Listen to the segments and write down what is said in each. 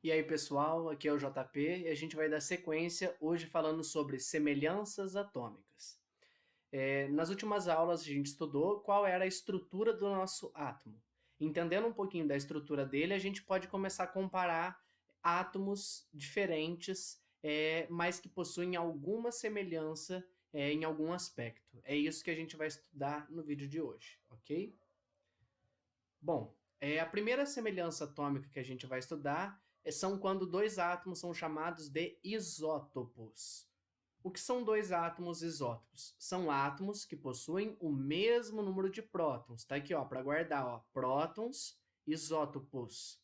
E aí, pessoal, aqui é o JP e a gente vai dar sequência hoje falando sobre semelhanças atômicas. Nas últimas aulas a gente estudou qual era a estrutura do nosso átomo. Entendendo um pouquinho da estrutura dele, a gente pode começar a comparar átomos diferentes, mas que possuem alguma semelhança em algum aspecto. É isso que a gente vai estudar no vídeo de hoje, ok? Bom, a primeira semelhança atômica que a gente vai estudar são quando dois átomos são chamados de isótopos. O que são dois átomos isótopos? São átomos que possuem o mesmo número de prótons. Tá aqui, ó, para guardar, ó, prótons, isótopos.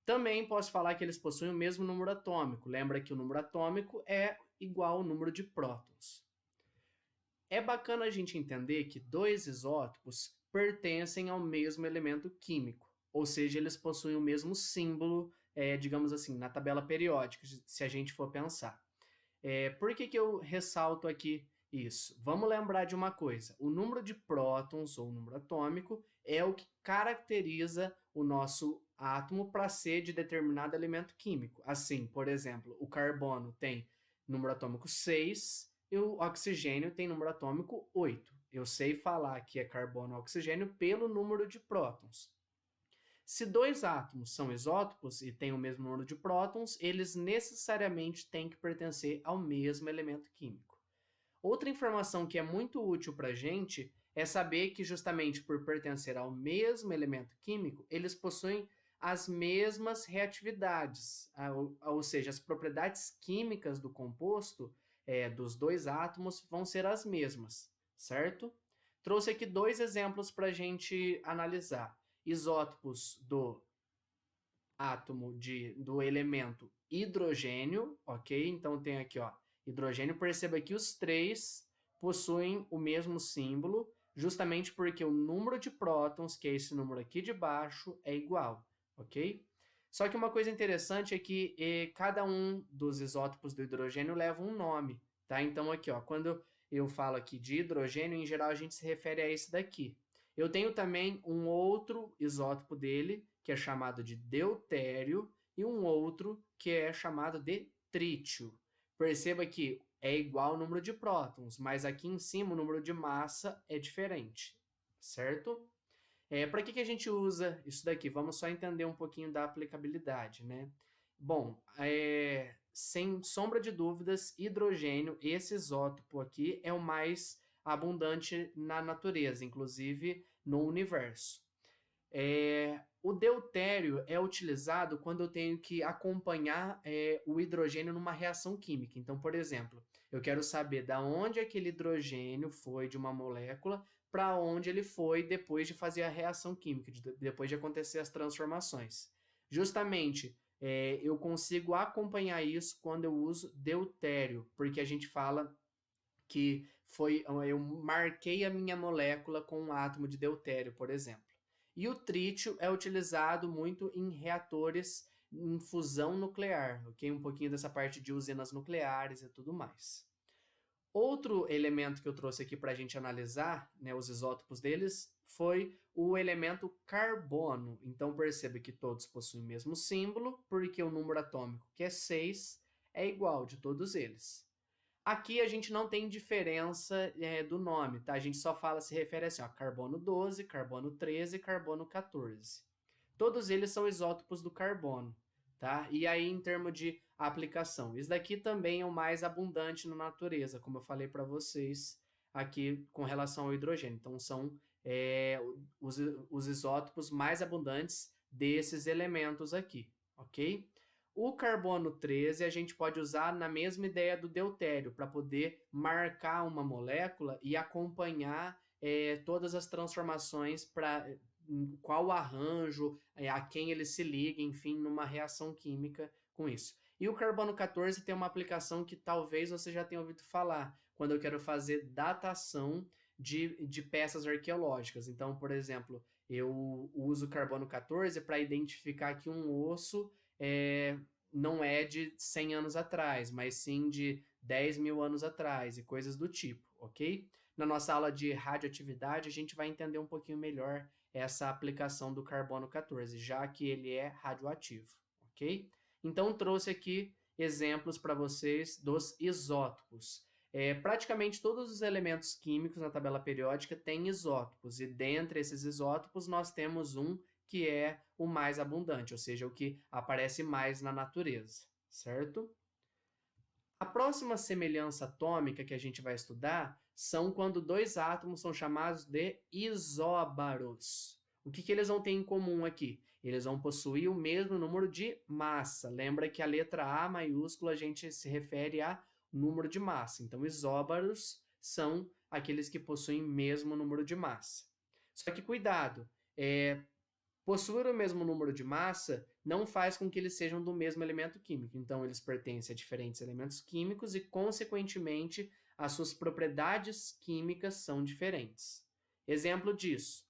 Também posso falar que eles possuem o mesmo número atômico. Lembra que o número atômico é igual ao número de prótons. É bacana a gente entender que dois isótopos pertencem ao mesmo elemento químico, ou seja, eles possuem o mesmo símbolo, digamos assim, na tabela periódica, se a gente for pensar. Por que eu ressalto aqui isso? Vamos lembrar de uma coisa: o número de prótons, ou número atômico, é o que caracteriza o nosso átomo para ser de determinado elemento químico. Assim, por exemplo, o carbono tem número atômico 6 e o oxigênio tem número atômico 8. Eu sei falar que é carbono e oxigênio pelo número de prótons. Se dois átomos são isótopos e têm o mesmo número de prótons, eles necessariamente têm que pertencer ao mesmo elemento químico. Outra informação que é muito útil para a gente é saber que, justamente por pertencer ao mesmo elemento químico, eles possuem as mesmas reatividades, ou seja, as propriedades químicas do composto dos dois átomos vão ser as mesmas, certo? Trouxe aqui dois exemplos para a gente analisar. Isótopos do átomo do elemento hidrogênio, ok? Então tem aqui, ó, hidrogênio. Perceba que os três possuem o mesmo símbolo, justamente porque o número de prótons, que é esse número aqui de baixo, é igual, ok? Só que uma coisa interessante é que cada um dos isótopos do hidrogênio leva um nome, tá? Então aqui, ó, quando eu falo aqui de hidrogênio, em geral a gente se refere a esse daqui. Eu tenho também um outro isótopo dele, que é chamado de deutério, e um outro que é chamado de trítio. Perceba que é igual o número de prótons, mas aqui em cima o número de massa é diferente, certo? Para que a gente usa isso daqui? Vamos só entender um pouquinho da aplicabilidade, né? Bom, sem sombra de dúvidas, hidrogênio, esse isótopo aqui, é o mais abundante na natureza, inclusive no universo. O deutério é utilizado quando eu tenho que acompanhar o hidrogênio numa reação química. Então, por exemplo, eu quero saber da onde aquele hidrogênio foi de uma molécula para onde ele foi depois de fazer a reação química, depois de acontecer as transformações. Justamente, eu consigo acompanhar isso quando eu uso deutério, porque a gente fala que eu marquei a minha molécula com um átomo de deutério, por exemplo. E o trítio é utilizado muito em reatores em fusão nuclear, ok? Um pouquinho dessa parte de usinas nucleares e tudo mais. Outro elemento que eu trouxe aqui para a gente analisar, né, os isótopos deles, foi o elemento carbono. Então perceba que todos possuem o mesmo símbolo, porque o número atômico, que é 6, é igual de todos eles. Aqui a gente não tem diferença do nome, tá? A gente só se refere assim, ó, carbono 12, carbono 13, carbono 14. Todos eles são isótopos do carbono, tá? E aí, em termos de aplicação, isso daqui também é o mais abundante na natureza, como eu falei para vocês aqui com relação ao hidrogênio. Então, são os isótopos mais abundantes desses elementos aqui, ok? O carbono 13 a gente pode usar na mesma ideia do deutério, para poder marcar uma molécula e acompanhar todas as transformações para qual arranjo, a quem ele se liga, enfim, numa reação química com isso. E o carbono 14 tem uma aplicação que talvez você já tenha ouvido falar, quando eu quero fazer datação de peças arqueológicas. Então, por exemplo, eu uso o carbono 14 para identificar que um osso não é de 100 anos atrás, mas sim de 10 mil anos atrás e coisas do tipo, ok? Na nossa aula de radioatividade, a gente vai entender um pouquinho melhor essa aplicação do carbono 14, já que ele é radioativo, ok? Então, trouxe aqui exemplos para vocês dos isótopos. Praticamente todos os elementos químicos na tabela periódica têm isótopos, e dentre esses isótopos nós temos um que é o mais abundante, ou seja, o que aparece mais na natureza, certo? A próxima semelhança atômica que a gente vai estudar são quando dois átomos são chamados de isóbaros. O que eles vão ter em comum aqui? Eles vão possuir o mesmo número de massa. Lembra que a letra A maiúscula a gente se refere a número de massa. Então, isóbaros são aqueles que possuem o mesmo número de massa. Só que cuidado, possuir o mesmo número de massa não faz com que eles sejam do mesmo elemento químico. Então, eles pertencem a diferentes elementos químicos e, consequentemente, as suas propriedades químicas são diferentes. Exemplo disso.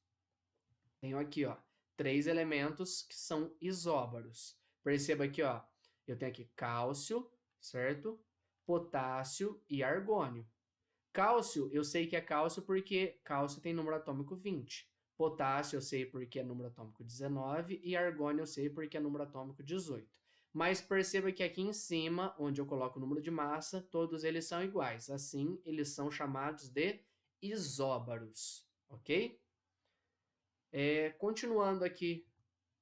Tenho aqui, ó, 3 elementos que são isóbaros. Perceba aqui, ó, eu tenho aqui cálcio, certo? Potássio e argônio. Cálcio, eu sei que é cálcio porque cálcio tem número atômico 20. Potássio eu sei porque é número atômico 19 e argônio eu sei porque é número atômico 18. Mas perceba que aqui em cima, onde eu coloco o número de massa, todos eles são iguais. Assim, eles são chamados de isóbaros, ok? Continuando aqui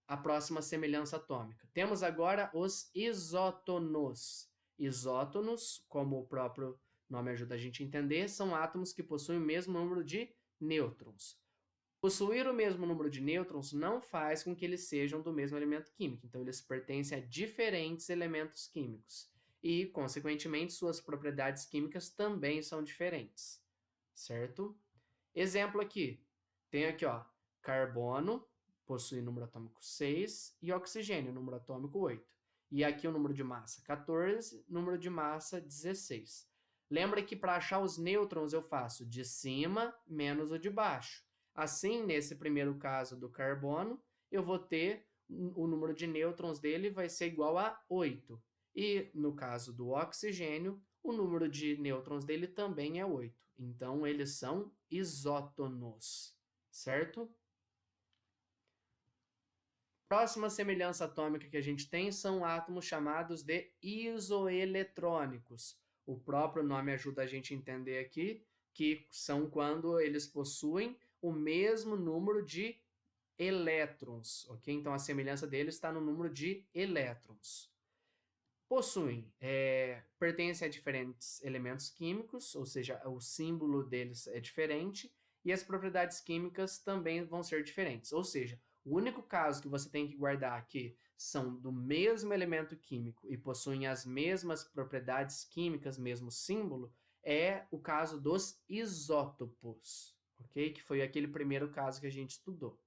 a próxima semelhança atômica. Temos agora os isótonos. Isótonos, como o próprio nome ajuda a gente a entender, são átomos que possuem o mesmo número de nêutrons. Possuir o mesmo número de nêutrons não faz com que eles sejam do mesmo elemento químico, então eles pertencem a diferentes elementos químicos e, consequentemente, suas propriedades químicas também são diferentes, certo? Exemplo aqui, tem aqui, ó, carbono, possui número atômico 6, e oxigênio, número atômico 8. E aqui o número de massa 14, número de massa 16. Lembra que para achar os nêutrons eu faço de cima menos o de baixo. Assim, nesse primeiro caso do carbono, eu vou ter o número de nêutrons dele vai ser igual a 8. E no caso do oxigênio, o número de nêutrons dele também é 8. Então, eles são isótonos, certo? Próxima semelhança atômica que a gente tem são átomos chamados de isoeletrônicos. O próprio nome ajuda a gente a entender aqui que são quando eles possuem o mesmo número de elétrons, ok? Então, a semelhança deles está no número de elétrons. Pertencem a diferentes elementos químicos, ou seja, o símbolo deles é diferente, e as propriedades químicas também vão ser diferentes. Ou seja, o único caso que você tem que guardar que são do mesmo elemento químico e possuem as mesmas propriedades químicas, mesmo símbolo, é o caso dos isótopos, ok? Que foi aquele primeiro caso que a gente estudou.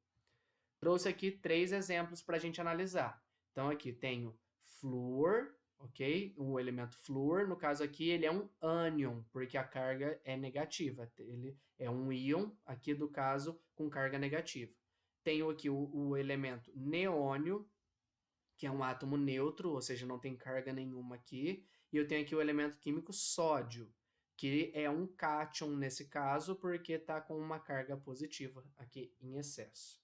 Trouxe aqui 3 exemplos para a gente analisar. Então, aqui tenho flúor, ok? O elemento flúor, no caso aqui, ele é um ânion, porque a carga é negativa. Ele é um íon, aqui do caso, com carga negativa. Tenho aqui o elemento neônio, que é um átomo neutro, ou seja, não tem carga nenhuma aqui. E eu tenho aqui o elemento químico sódio, que é um cátion nesse caso, porque está com uma carga positiva aqui em excesso.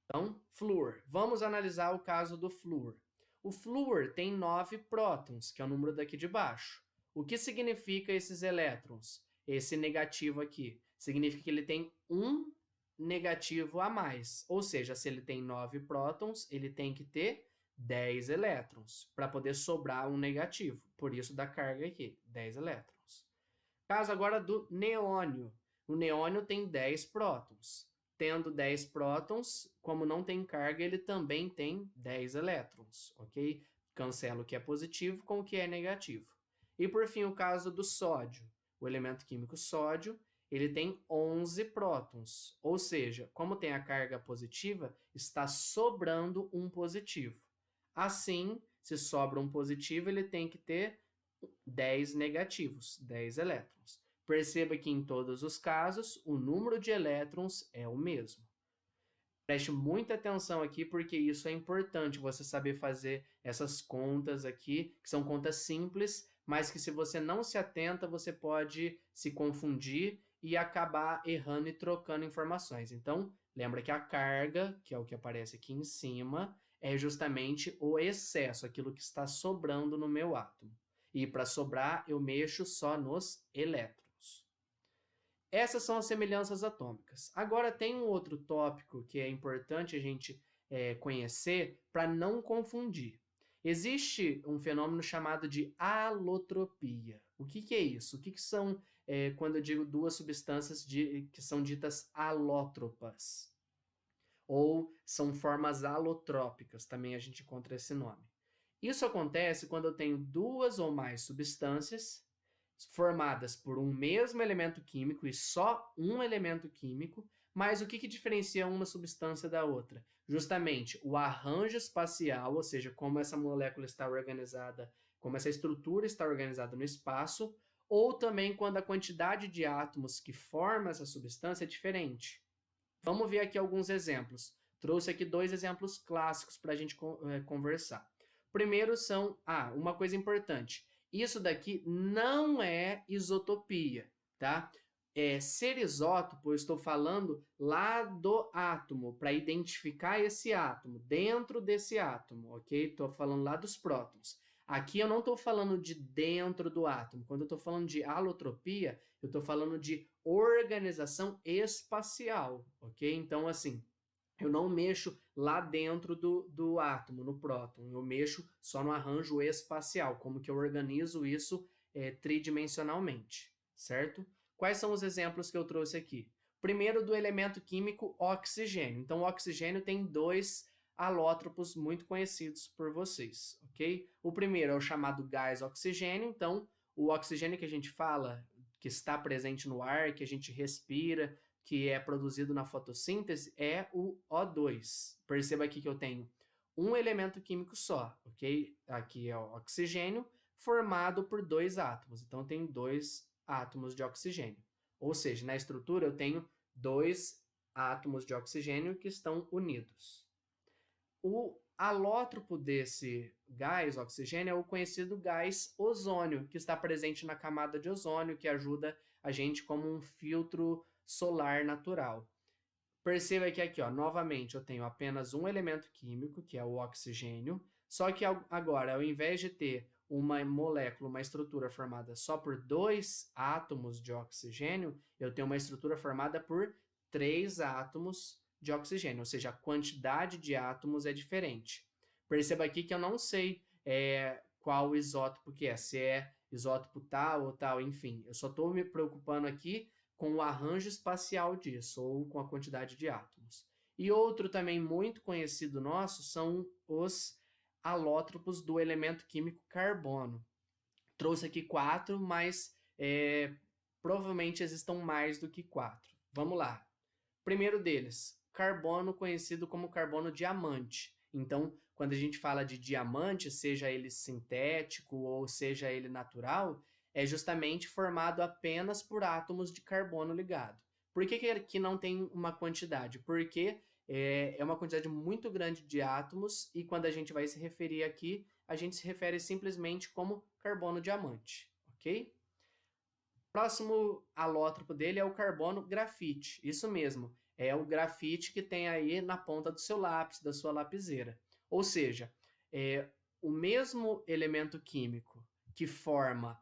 Então, flúor. Vamos analisar o caso do flúor. O flúor tem 9 prótons, que é o número daqui de baixo. O que significa esses elétrons? Esse negativo aqui significa que ele tem um negativo a mais. Ou seja, se ele tem 9 prótons, ele tem que ter 10 elétrons para poder sobrar um negativo. Por isso da carga aqui, 10 elétrons. Caso agora do neônio. O neônio tem 10 prótons. Tendo 10 prótons, como não tem carga, ele também tem 10 elétrons, ok? Cancelo o que é positivo com o que é negativo. E por fim, o caso do sódio. O elemento químico sódio, ele tem 11 prótons, ou seja, como tem a carga positiva, está sobrando um positivo. Assim, se sobra um positivo, ele tem que ter 10 negativos, 10 elétrons. Perceba que em todos os casos, o número de elétrons é o mesmo. Preste muita atenção aqui, porque isso é importante, você saber fazer essas contas aqui, que são contas simples, mas que se você não se atenta, você pode se confundir e acabar errando e trocando informações. Então, lembra que a carga, que é o que aparece aqui em cima, é justamente o excesso, aquilo que está sobrando no meu átomo. E para sobrar, eu mexo só nos elétrons. Essas são as semelhanças atômicas. Agora tem um outro tópico que é importante a gente conhecer para não confundir. Existe um fenômeno chamado de alotropia. O que é isso? O que são, quando eu digo duas substâncias que são ditas alótropas? Ou são formas alotrópicas, também a gente encontra esse nome. Isso acontece quando eu tenho duas ou mais substâncias formadas por um mesmo elemento químico e só um elemento químico, mas o que diferencia uma substância da outra? Justamente o arranjo espacial, ou seja, como essa molécula está organizada, como essa estrutura está organizada no espaço, ou também quando a quantidade de átomos que forma essa substância é diferente. Vamos ver aqui alguns exemplos. Trouxe aqui 2 exemplos clássicos para a gente conversar. Primeiro são, uma coisa importante, isso daqui não é isotopia, tá? Ser isótopo, eu estou falando lá do átomo, para identificar esse átomo, dentro desse átomo, ok? Estou falando lá dos prótons. Aqui eu não estou falando de dentro do átomo. Quando eu estou falando de alotropia, eu estou falando de organização espacial, ok? Então, assim, eu não mexo lá dentro do átomo, no próton. Eu mexo só no arranjo espacial, como que eu organizo isso tridimensionalmente, certo? Quais são os exemplos que eu trouxe aqui? Primeiro, do elemento químico oxigênio. Então, o oxigênio tem 2 alótropos muito conhecidos por vocês, ok? O primeiro é o chamado gás oxigênio. Então, o oxigênio que a gente fala, que está presente no ar, que a gente respira, que é produzido na fotossíntese, é o O2. Perceba aqui que eu tenho um elemento químico só, ok? Aqui é o oxigênio, formado por 2 átomos. Então, eu tenho 2 átomos de oxigênio. Ou seja, na estrutura eu tenho 2 átomos de oxigênio que estão unidos. O alótropo desse gás oxigênio é o conhecido gás ozônio, que está presente na camada de ozônio, que ajuda a gente como um filtro solar natural. Perceba que aqui, ó, novamente, eu tenho apenas um elemento químico, que é o oxigênio, só que agora, ao invés de ter uma molécula, uma estrutura formada só por 2 átomos de oxigênio, eu tenho uma estrutura formada por 3 átomos de oxigênio, ou seja, a quantidade de átomos é diferente. Perceba aqui que eu não sei qual isótopo que é, se é isótopo tal ou tal, enfim. Eu só estou me preocupando aqui com o arranjo espacial disso, ou com a quantidade de átomos. E outro também muito conhecido nosso são os alótropos do elemento químico carbono. Trouxe aqui 4, mas provavelmente existam mais do que 4. Vamos lá. Primeiro deles, carbono conhecido como carbono diamante. Então, quando a gente fala de diamante, seja ele sintético ou seja ele natural, é justamente formado apenas por átomos de carbono ligado. Por que aqui não tem uma quantidade? Porque é uma quantidade muito grande de átomos e quando a gente vai se referir aqui, a gente se refere simplesmente como carbono diamante, ok? Próximo alótropo dele é o carbono grafite, isso mesmo, é o grafite que tem aí na ponta do seu lápis, da sua lapiseira. Ou seja, o mesmo elemento químico que forma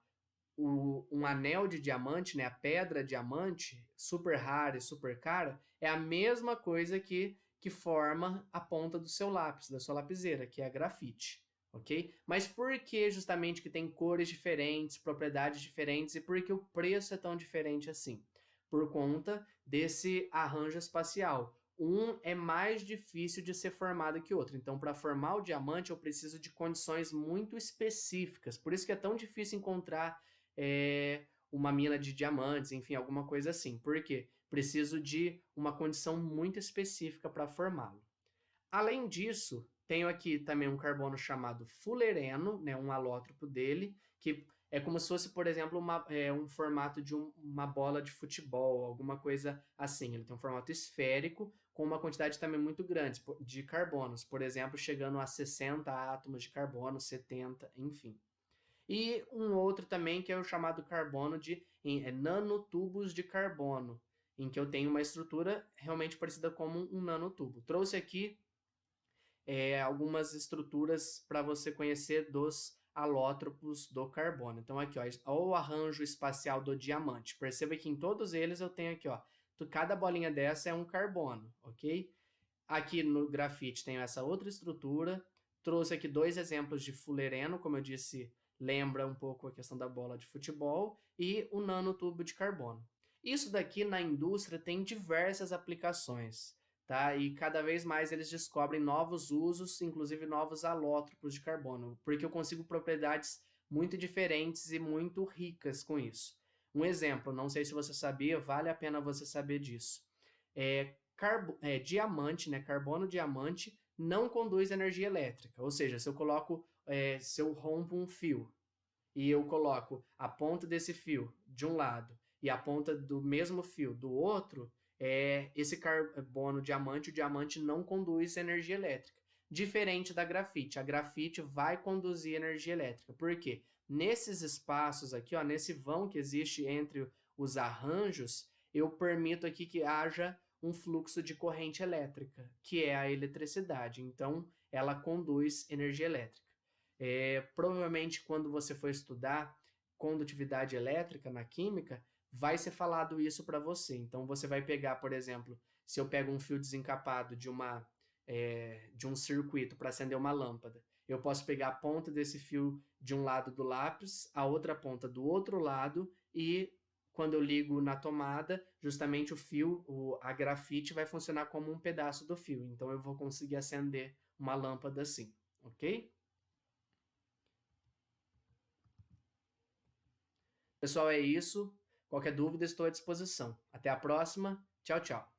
um anel de diamante, né, a pedra diamante, super rara e super cara, é a mesma coisa que forma a ponta do seu lápis, da sua lapiseira, que é a grafite. Ok? Mas por que justamente que tem cores diferentes, propriedades diferentes e por que o preço é tão diferente assim? Por conta desse arranjo espacial. Um é mais difícil de ser formado que o outro. Então, para formar o diamante, eu preciso de condições muito específicas. Por isso que é tão difícil encontrar uma mina de diamantes, enfim, alguma coisa assim. Por quê? Preciso de uma condição muito específica para formá-lo. Além disso, tenho aqui também um carbono chamado fulereno, né, um alótropo dele, que é como se fosse, por exemplo, um formato de uma bola de futebol, alguma coisa assim. Ele tem um formato esférico, com uma quantidade também muito grande de carbonos, por exemplo, chegando a 60 átomos de carbono, 70, enfim. E um outro também que é o chamado carbono de nanotubos de carbono, em que eu tenho uma estrutura realmente parecida como um nanotubo. Trouxe aqui algumas estruturas para você conhecer dos alótropos do carbono. Então aqui, ó, o arranjo espacial do diamante. Perceba que em todos eles eu tenho aqui, ó, cada bolinha dessa é um carbono, ok? Aqui no grafite tem essa outra estrutura. Trouxe aqui dois exemplos de fulereno, como eu disse, lembra um pouco a questão da bola de futebol, e o nanotubo de carbono. Isso daqui na indústria tem diversas aplicações, tá? E cada vez mais eles descobrem novos usos, inclusive novos alótropos de carbono, porque eu consigo propriedades muito diferentes e muito ricas com isso. Um exemplo, não sei se você sabia, vale a pena você saber disso. Diamante, né, carbono diamante, não conduz energia elétrica. Ou seja, se eu rompo um fio e eu coloco a ponta desse fio de um lado e a ponta do mesmo fio do outro, esse carbono diamante, o diamante não conduz energia elétrica. Diferente da grafite. A grafite vai conduzir energia elétrica. Por quê? Nesses espaços aqui, ó, nesse vão que existe entre os arranjos, eu permito aqui que haja um fluxo de corrente elétrica, que é a eletricidade. Então, ela conduz energia elétrica. Provavelmente, quando você for estudar condutividade elétrica na química, vai ser falado isso para você. Então, você vai pegar, por exemplo, se eu pego um fio desencapado de um circuito para acender uma lâmpada, eu posso pegar a ponta desse fio de um lado do lápis, a outra ponta do outro lado, e quando eu ligo na tomada, justamente a grafite vai funcionar como um pedaço do fio. Então eu vou conseguir acender uma lâmpada assim, ok? Pessoal, é isso. Qualquer dúvida, estou à disposição. Até a próxima. Tchau, tchau.